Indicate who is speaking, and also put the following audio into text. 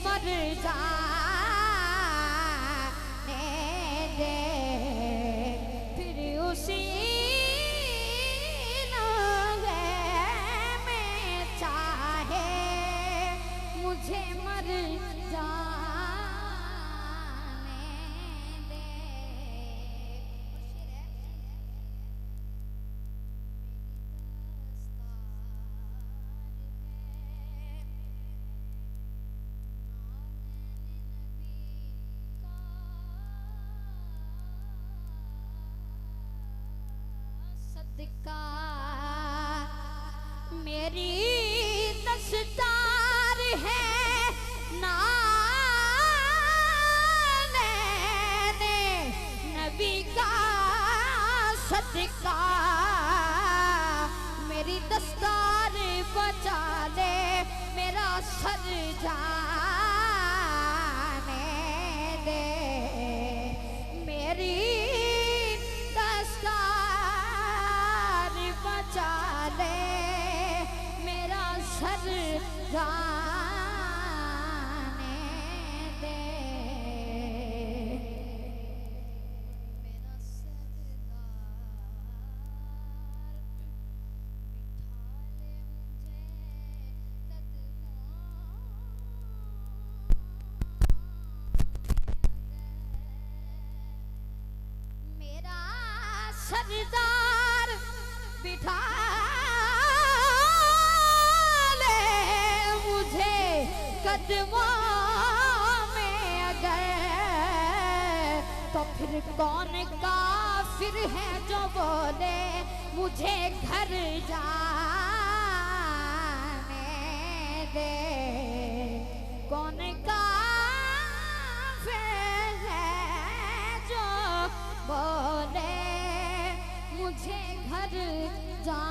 Speaker 1: मर जाने दे, फिर उसी लम्हे में चाहे मुझे मर जाने दे। सदका मेरी दस्तार है नाने नबी का, सदका मेरी दस्तार बचा ले, मेरा सर जाने दे, मेरी दस्तार बचा ले, मेरा सर जाने दे। मेरा सरदार बिठा ले मुझे कदमों में अगर, तो फिर कौन काफिर है जो बोले मुझे घर जाने दे, कौन काफिर है जो बोले मुझे घर जा